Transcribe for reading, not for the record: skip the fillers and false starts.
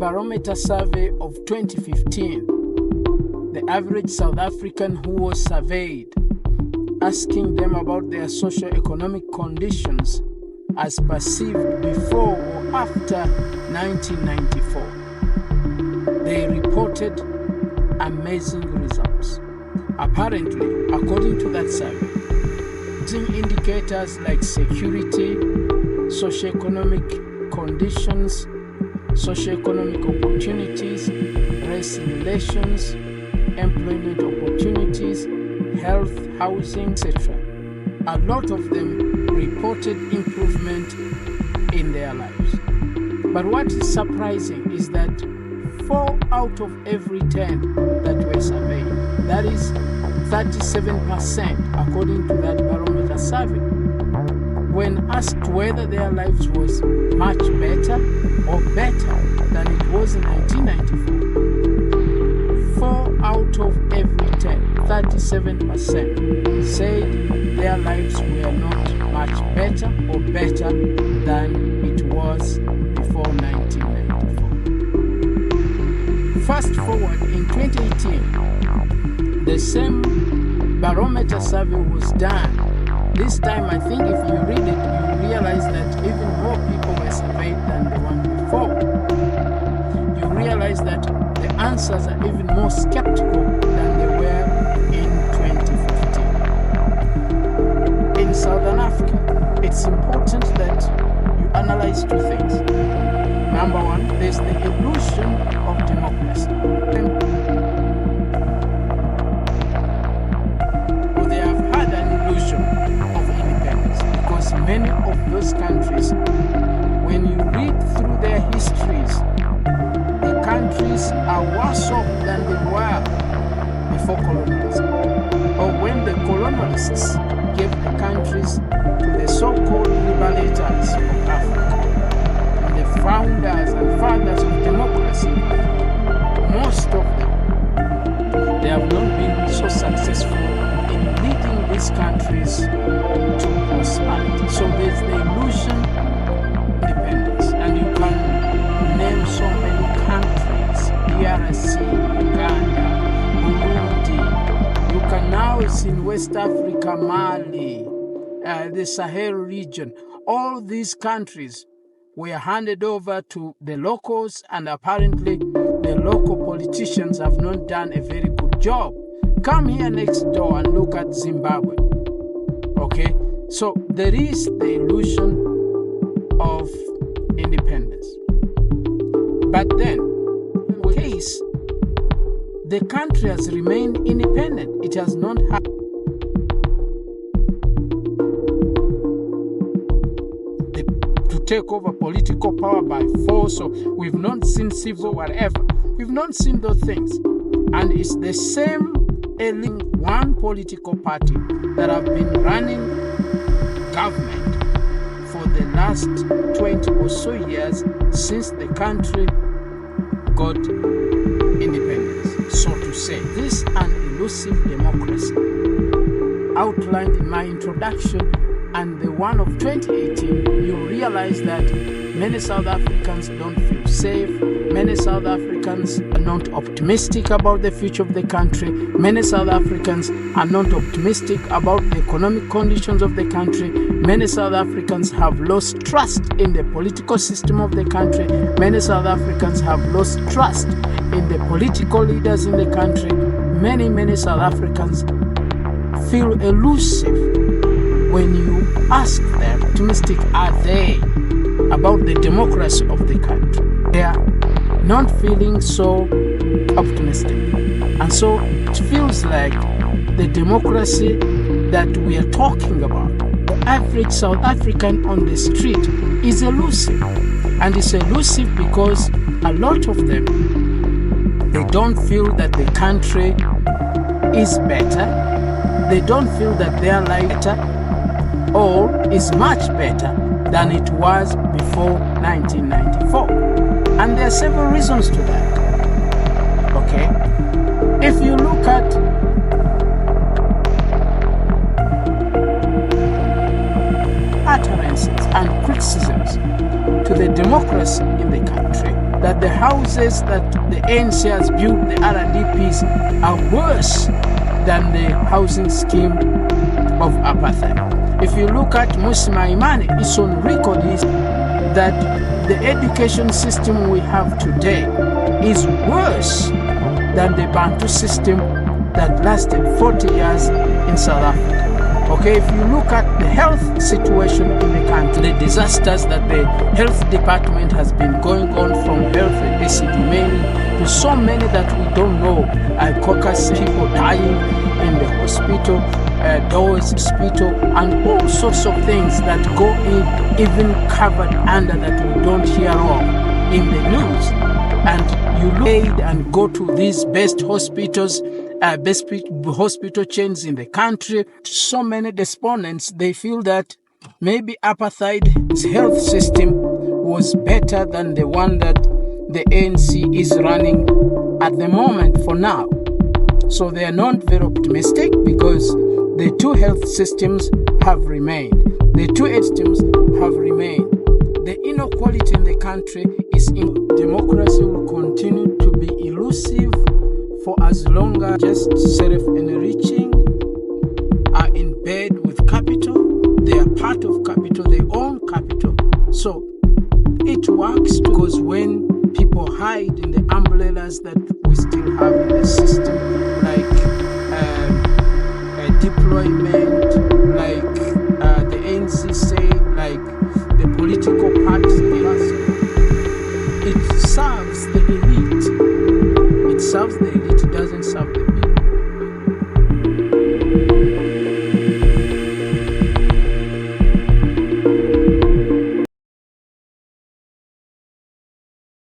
Barometer survey of 2015, the average South African who was surveyed, asking them about their socio-economic conditions as perceived before or after 1994, they reported amazing results. Apparently, according to that survey, indicators like security, socio-economic conditions, socio-economic opportunities, race relations, employment opportunities, health, housing, etc. A lot of them reported improvement in their lives. But what is surprising is that 4 out of every 10 that were surveyed, that is 37% according to that Barometer survey, when asked whether their lives was much better or better than it was in 1994, 4 out of every 10, 37%, said their lives were not much better or better than it was before 1994. Fast forward, in 2018, the same Barometer survey was done. This time, I think if you read it, you realize that even more people were surveyed than the one before. You realize that the answers are even more skeptical than they were in 2015. In Southern Africa, it's important that you analyze 2 things. Number 1, there's the illusion of democracy. Or they have had an illusion of independence, because many of those countries, when you read through their histories, the countries are worse off than they were before colonialism, or when the colonialists gave the countries to the so-called liberators of Africa, and the founders and fathers of democracy in Africa. Most of them, they have not been so successful in leading these countries to prosperity. So there's the illusion of independence, and you can name so many countries: DRC, Uganda, Burundi. You can now see in West Africa, Mali, the Sahel region. All these countries were handed over to the locals, and apparently the local politicians have not done a very good job. Come here next door and look at Zimbabwe. Okay, so there is the illusion of independence. But then, in case the country has remained independent, it has not had to take over political power by force, or we've not seen civil whatever. We've not seen those things. And it's the same one political party that have been running government for the last 20 or so years since the country got independence, so to say. This is an elusive democracy outlined in my introduction, and the one of 2018, you realize that many South Africans don't feel safe. Many South Africans are not optimistic about the future of the country. Many South Africans are not optimistic about the economic conditions of the country. Many South Africans have lost trust in the political system of the country. Many South Africans have lost trust in the political leaders in the country. Many South Africans feel elusive when you ask them, optimistic are they about the democracy of the country? They are not feeling so optimistic. And so it feels like the democracy that we are talking about, the average South African on the street, is elusive. And it's elusive because a lot of them, they don't feel that the country is better. They don't feel that their life better or is much better than it was before 1994. And there are several reasons to that. Okay? If you look at utterances and criticisms to the democracy in the country, that the houses that the ANC has built, the RDPs, are worse than the housing scheme of apartheid. If you look at Mmusi Maimane, it's on record that the education system we have today is worse than the Bantu system that lasted 40 years in South Africa. Okay, if you look at the health situation in the country, the disasters that the health department has been going on from health and ACD to so many that we don't know, caucus people dying in the hospital, doors hospital, and all sorts of things that go in, even covered under, that we don't hear of in the news. And you look and go to these best hospitals, best hospital chains in the country. So many respondents, they feel that maybe apartheid's health system was better than the one that the ANC is running at the moment for now. So they are not very optimistic, because the two health systems have remained. The two systems have remained. The inequality in the country is in democracy will continue to be elusive for as long as just self-enriching are in bed with capital. They are part of capital, they own capital. So it works, because when people hide in the umbrellas that we still have in the system,